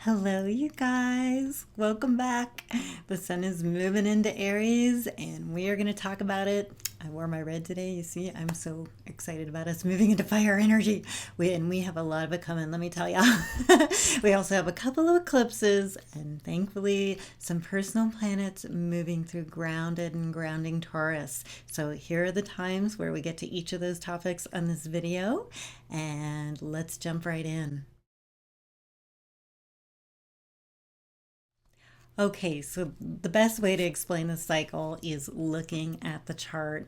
Hello, you guys. Welcome back. The sun is moving into Aries, and we are going to talk about it. I wore my red today. You see, I'm so excited about us moving into fire energy. We have a lot of it coming, let me tell ya. We also have a couple of eclipses, and thankfully, some personal planets moving through grounded and grounding Taurus. So here are the times where we get to each of those topics on this video, and let's jump right in. Okay, so the best way to explain the cycle is looking at the chart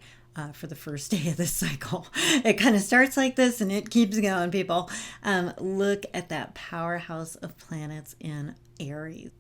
for the first day of the cycle. It kind of starts like this and it keeps going, people. Look at that powerhouse of planets in Aries.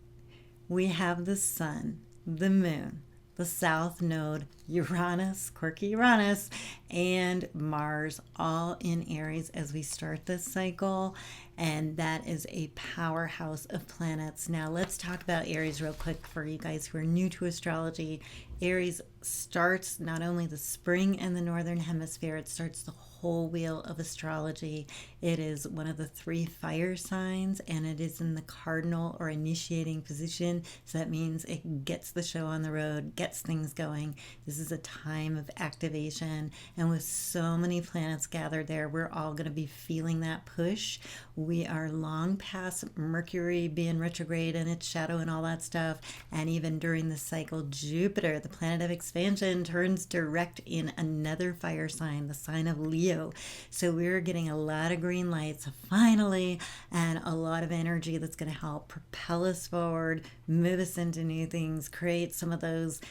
We have the sun, the moon, the south node, Uranus, quirky Uranus, and Mars all in Aries as we start this cycle. And that is a powerhouse of planets. Now, let's talk about Aries real quick for you guys who are new to astrology. Aries starts not only the spring and the northern hemisphere, it starts the whole wheel of astrology. It is one of the three fire signs, and it is in the cardinal or initiating position. So that means it gets the show on the road, gets things going. This is a time of activation, and with so many planets gathered there, we're all going to be feeling that push. We are long past Mercury being retrograde and its shadow and all that stuff. And even during the cycle, Jupiter, the planet of expansion, turns direct in another fire sign, the sign of Leo. So we're getting a lot of green lights finally, and a lot of energy that's going to help propel us forward, move us into new things, create some of those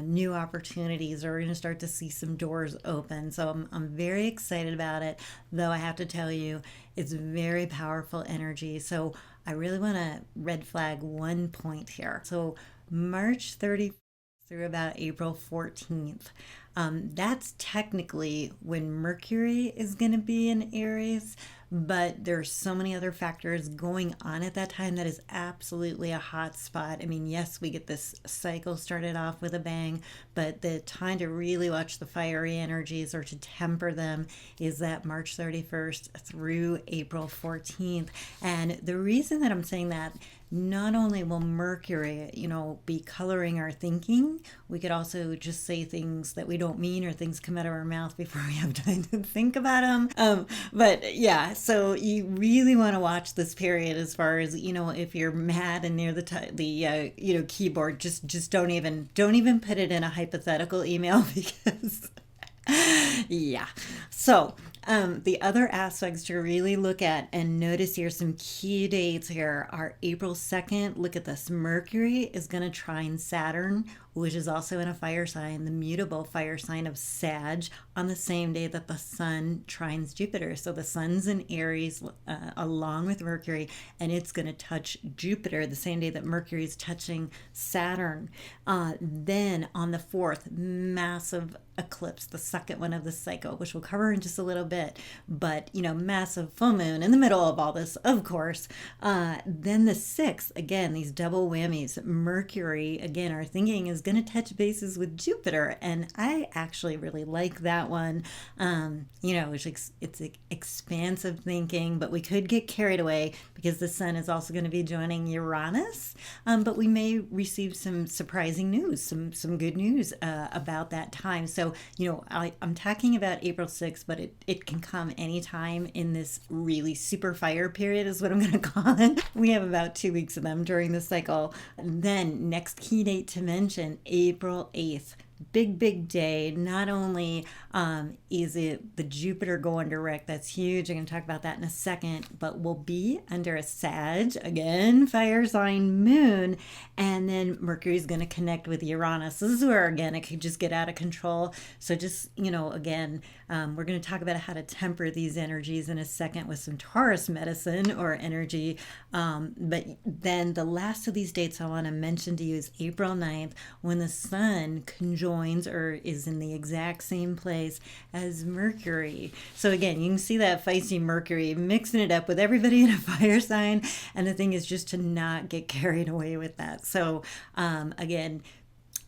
new opportunities, or we're going to start to see some doors open. So I'm very excited about it, though I have to tell you, it's very powerful energy. So I really want to red flag one point here. So March 30th through about April 14th. That's technically when Mercury is going to be in Aries, but there's so many other factors going on at that time that is absolutely a hot spot. I mean, yes, we get this cycle started off with a bang, but the time to really watch the fiery energies or to temper them is that March 31st through April 14th. And the reason that I'm saying that, not only will Mercury, be coloring our thinking, we could also just say things that we don't mean or things come out of our mouth before we have time to think about them. But yeah, so you really want to watch this period as far as, if you're mad and near the keyboard, just don't even put it in a hypothetical email because yeah. So, the other aspects to really look at and notice here, some key dates here are April 2nd. Look at this. Mercury is going to trine Saturn, which is also in a fire sign, the mutable fire sign of Sag, on the same day that the sun trines Jupiter. So the sun's in Aries along with Mercury, and it's going to touch Jupiter the same day that Mercury is touching Saturn. Then on the 4th, massive eclipse, the second one of the cycle, which we'll cover in just a little bit, but massive full moon in the middle of all this, of course. Then the 6th, again, these double whammies. Mercury, again, our thinking is going to touch bases with Jupiter, and I actually really like that one. It's expansive thinking, but we could get carried away because the sun is also going to be joining Uranus, but we may receive some surprising news, some good news about that time. So, I'm talking about April 6th, but it can come anytime in this really super fire period is what I'm going to call it. We have about 2 weeks of them during the cycle. Then next key date to mention, April 8th. Big day. Not only is it the Jupiter going direct, that's huge. I'm going to talk about that in a second, but we'll be under a Sag, again, fire sign moon, and then Mercury's going to connect with Uranus. This is where, again, it could just get out of control. So just, again, we're going to talk about how to temper these energies in a second with some Taurus medicine or energy. But then the last of these dates I want to mention to you is April 9th, when the sun conjoins or is in the exact same place as Mercury. So again, you can see that feisty Mercury mixing it up with everybody in a fire sign. And the thing is just to not get carried away with that. So again,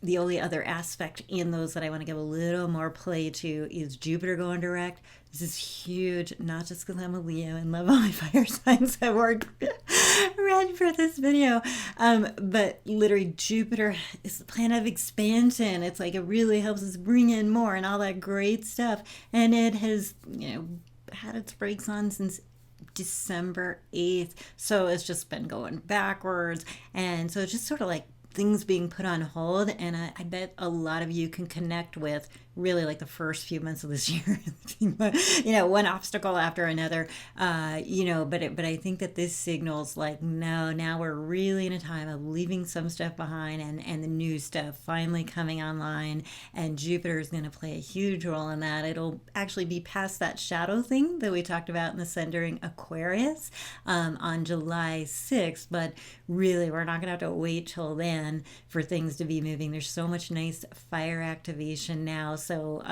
the only other aspect in those that I want to give a little more play to is Jupiter going direct. This is huge, not just because I'm a Leo and love all my fire signs at work, read for this video. But literally, Jupiter is the planet of expansion. It's like it really helps us bring in more and all that great stuff. And it has, had its brakes on since December 8th. So it's just been going backwards. And so it's just sort of like things being put on hold. And I bet a lot of you can connect with really like the first few months of this year, one obstacle after another, but I think that this signals like, no, now we're really in a time of leaving some stuff behind and the new stuff finally coming online, and Jupiter is going to play a huge role in that. It'll actually be past that shadow thing that we talked about in the sun during Aquarius on July 6th, but really we're not going to have to wait till then for things to be moving. There's so much nice fire activation now. So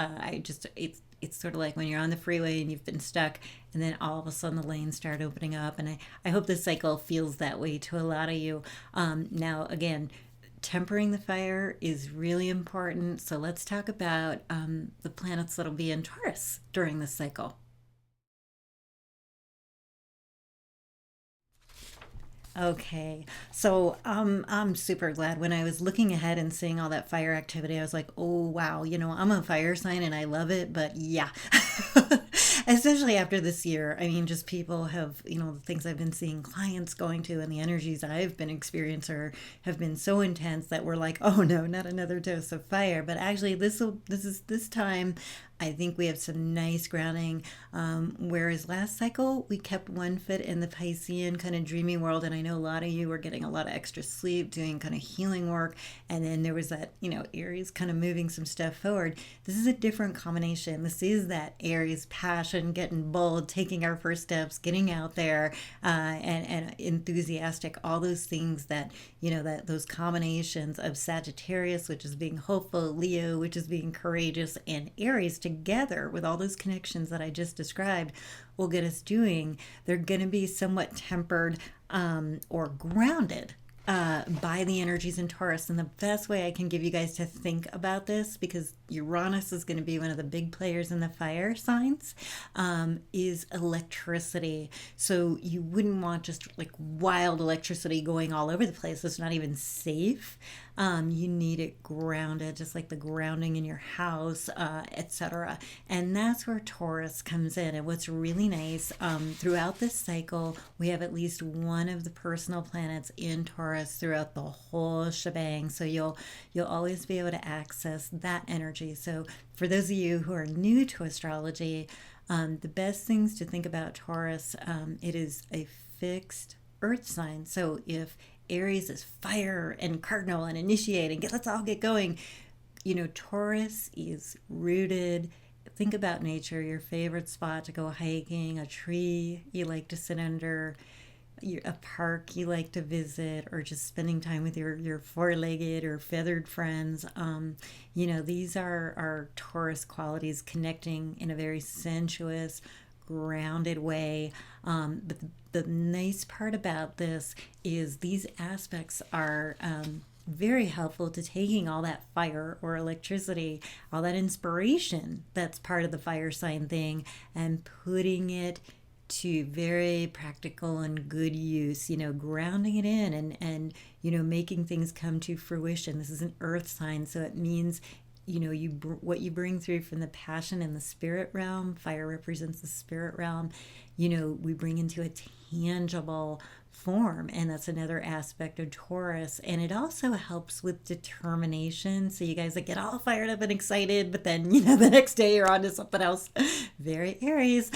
it's sort of like when you're on the freeway and you've been stuck, and then all of a sudden the lanes start opening up. And I hope this cycle feels that way to a lot of you. Now, again, tempering the fire is really important. So let's talk about the planets that'll be in Taurus during this cycle. Okay, so I'm super glad. When I was looking ahead and seeing all that fire activity, I was like, oh wow, I'm a fire sign and I love it, but yeah. Especially after this year. I mean, just people have, the things I've been seeing clients going to and the energies I've been experiencing have been so intense that we're like, oh no, not another dose of fire. But actually, this time, I think we have some nice grounding. Whereas last cycle, we kept one foot in the Piscean kind of dreamy world. And I know a lot of you were getting a lot of extra sleep, doing kind of healing work. And then there was that, Aries kind of moving some stuff forward. This is a different combination. This is that Aries passion, getting bold, taking our first steps, getting out there, and enthusiastic, all those things that, that those combinations of Sagittarius, which is being hopeful, Leo, which is being courageous, and Aries together with all those connections that I just described will get us doing. They're going to be somewhat tempered or grounded by the energies in Taurus. And the best way I can give you guys to think about this, because Uranus is going to be one of the big players in the fire signs, is electricity. So you wouldn't want just like wild electricity going all over the place. It's not even safe. You need it grounded, just like the grounding in your house, etc. And that's where Taurus comes in. And what's really nice, throughout this cycle, we have at least one of the personal planets in Taurus throughout the whole shebang. So you'll always be able to access that energy. So for those of you who are new to astrology, the best things to think about Taurus, it is a fixed earth sign. So if Aries is fire and cardinal and initiating, let's all get going. Taurus is rooted. Think about nature, your favorite spot to go hiking, a tree you like to sit under, a park you like to visit, or just spending time with your four-legged or feathered friends. These are our Taurus qualities, connecting in a very sensuous, grounded way. But the nice part about this is these aspects are very helpful to taking all that fire or electricity, all that inspiration that's part of the fire sign thing, and putting it to very practical and good use, grounding it in and making things come to fruition. This is an earth sign, so it means what you bring through from the passion and the spirit realm. Fire represents the spirit realm. We bring into a tangible form, and that's another aspect of Taurus. And it also helps with determination. So you guys get all fired up and excited, but then the next day you're on to something else. Very Aries.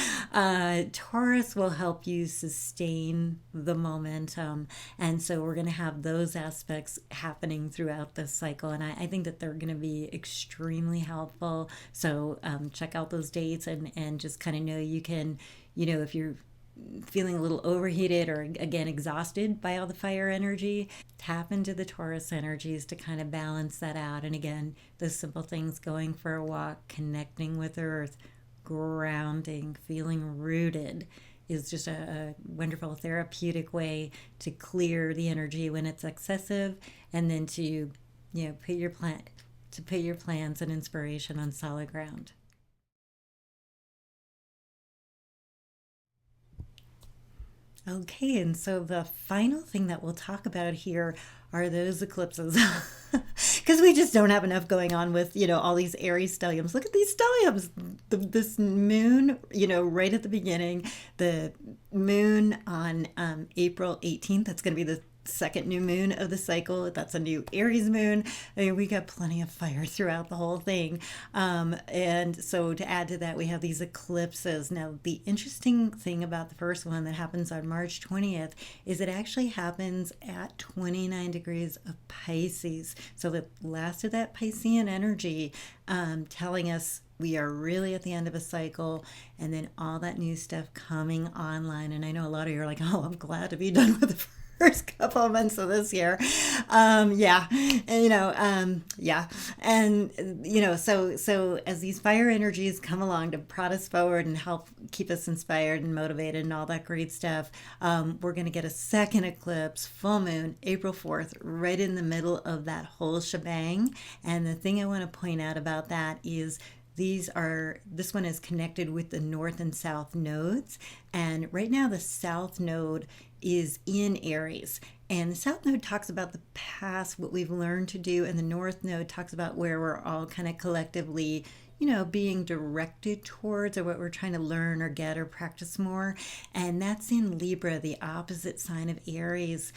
Taurus will help you sustain the momentum, and so we're going to have those aspects happening throughout this cycle, and I think that they're going to be extremely helpful. So check out those dates and just kind of know you can, if you're feeling a little overheated or again exhausted by all the fire energy, tap into the Taurus energies to kind of balance that out. And again, those simple things: going for a walk, connecting with earth, grounding, feeling rooted, is just a wonderful therapeutic way to clear the energy when it's excessive, and then to put your plans and inspiration on solid ground. Okay, and so the final thing that we'll talk about here are those eclipses. Because we just don't have enough going on with, all these Aries stelliums. Look at these stelliums. This moon, right at the beginning, the moon on April 18th, that's going to be the second new moon of the cycle. That's a new Aries moon. I mean, we got plenty of fire throughout the whole thing. And so to add to that, we have these eclipses. Now, the interesting thing about the first one that happens on March 20th is it actually happens at 29 degrees of Pisces. So the last of that Piscean energy telling us we are really at the end of a cycle, and then all that new stuff coming online. And I know a lot of you are like, oh, I'm glad to be done with the first couple of months of this year. Yeah. And, yeah. And, so as these fire energies come along to prod us forward and help keep us inspired and motivated and all that great stuff, we're going to get a second eclipse, full moon, April 4th, right in the middle of that whole shebang. And the thing I want to point out about that is this one is connected with the north and south nodes. And right now the south node is in Aries. And the south node talks about the past, what we've learned to do. And the north node talks about where we're all kind of collectively, being directed towards, or what we're trying to learn or get or practice more. And that's in Libra, the opposite sign of Aries.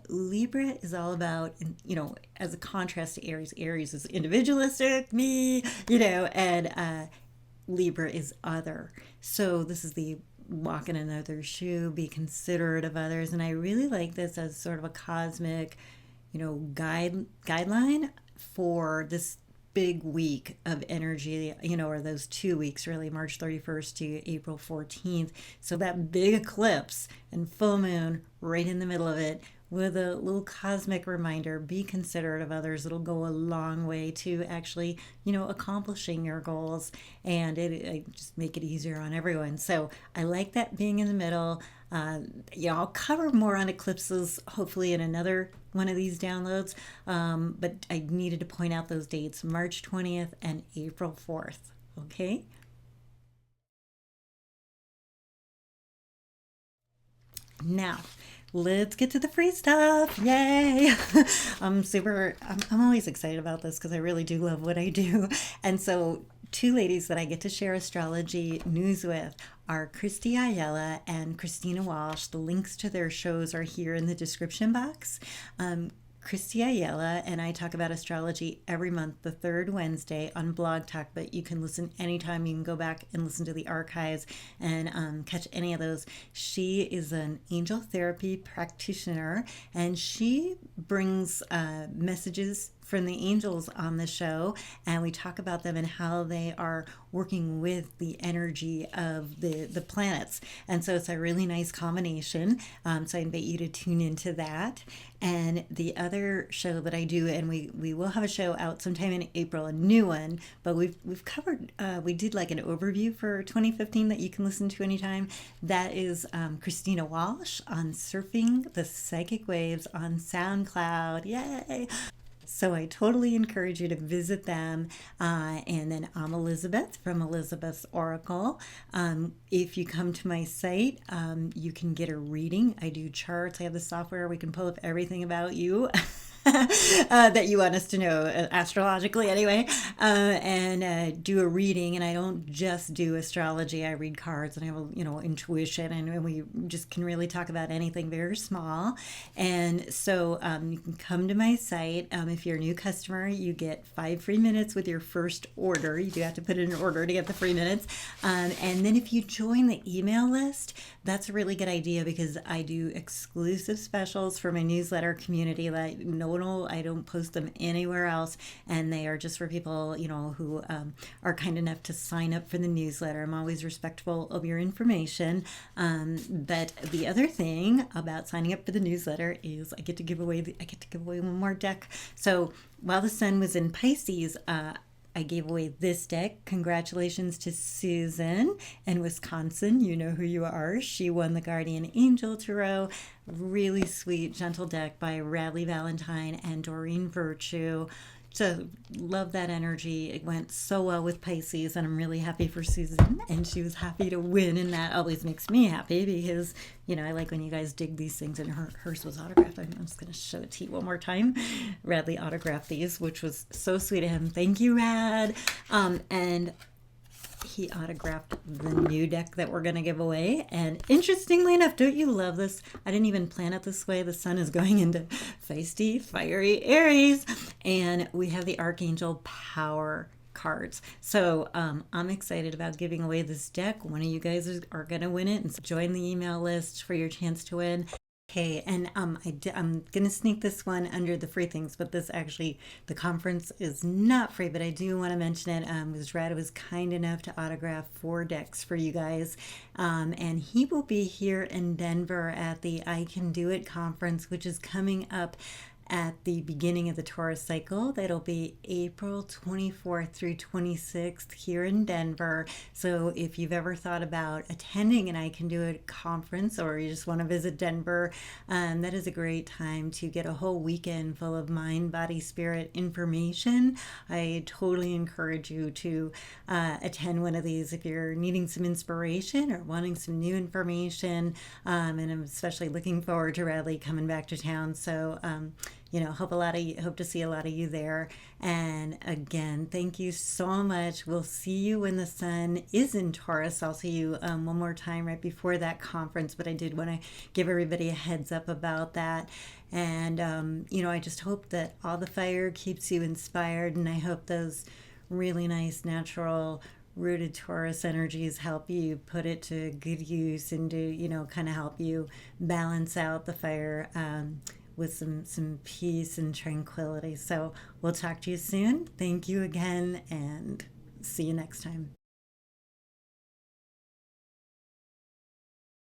Libra is all about, as a contrast to Aries, Aries is individualistic, me, and Libra is other. So this is the walk in another's shoe, be considerate of others. And I really like this as sort of a cosmic, guideline for this big week of energy, or those 2 weeks really, March 31st to April 14th. So that big eclipse and full moon right in the middle of it, with a little cosmic reminder, be considerate of others. It'll go a long way to actually, accomplishing your goals, and it just make it easier on everyone. So I like that being in the middle. I'll cover more on eclipses hopefully in another one of these downloads, but I needed to point out those dates, March 20th and April 4th. Okay. Now, let's get to the free stuff. Yay. I'm always excited about this because I really do love what I do. And so two ladies that I get to share astrology news with are Kristy and Kristina Walsh. The links to their shows are here in the description box. Kristy and I talk about astrology every month, the third Wednesday on Blog Talk, but you can listen anytime. You can go back and listen to the archives and catch any of those. She is an angel therapy practitioner, and she brings messages from the angels on the show, and we talk about them and how they are working with the energy of the planets. And so it's a really nice combination. So I invite you to tune into that. And the other show that I do, and we will have a show out sometime in April, a new one, but we've covered, we did like an overview for 2015 that you can listen to anytime. That is Kristina Walsh on Surfing the Psychic Waves on Soundcloud. Yay! So I totally encourage you to visit them. And then I'm Elizabeth from Elizabeth's Oracle. If you come to my site, you can get a reading. I do charts. I have the software. We can pull up everything about you. That you want us to know astrologically anyway, and do a reading. And I don't just do astrology. I read cards, and I have intuition, and we just can really talk about anything very small. And so you can come to my site. If you're a new customer, you get 5 free minutes with your first order. You do have to put in an order to get the free minutes. And then if you join the email list, that's a really good idea, because I do exclusive specials for my newsletter community that I don't post them anywhere else, and they are just for people who are kind enough to sign up for the newsletter. I'm always respectful of your information, but the other thing about signing up for the newsletter is I get to give away one more deck. So while the sun was in Pisces, I gave away this deck. Congratulations to Susan in Wisconsin. You know who you are. She won the Guardian Angel Tarot. Really sweet, gentle deck by Radleigh, Valentine, and Doreen Virtue. So love that energy. It went so well with Pisces, and I'm really happy for Susan. And she was happy to win, and that always makes me happy because, I like when you guys dig these things. And hers was autographed. I'm just going to show it to you one more time. Radleigh autographed these, which was so sweet of him. Thank you, Rad. And he autographed the new deck that we're going to give away. And interestingly enough, don't you love this? I didn't even plan it this way. The sun is going into feisty, fiery Aries. And we have the Archangel power cards. So I'm excited about giving away this deck. One of you guys are going to win it. And so join the email list for your chance to win. Okay, and I'm going to sneak this one under the free things, but this actually, the conference is not free, but I do want to mention it because Rad was kind enough to autograph 4 decks for you guys, and he will be here in Denver at the I Can Do It conference, which is coming up at the beginning of the Taurus cycle. That'll be April 24th through 26th here in Denver. So if you've ever thought about attending an I Can Do It conference, or you just want to visit Denver, that is a great time to get a whole weekend full of mind, body, spirit information. I totally encourage you to attend one of these if you're needing some inspiration or wanting some new information. And I'm especially looking forward to Radleigh coming back to town. So hope to see a lot of you there. And again, thank you so much. We'll see you when the sun is in Taurus. I'll see you one more time right before that conference, but I did want to give everybody a heads up about that. And I just hope that all the fire keeps you inspired, and I hope those really nice natural rooted Taurus energies help you put it to good use and to kind of help you balance out the fire with some peace and tranquility. So we'll talk to you soon. Thank you again, and see you next time.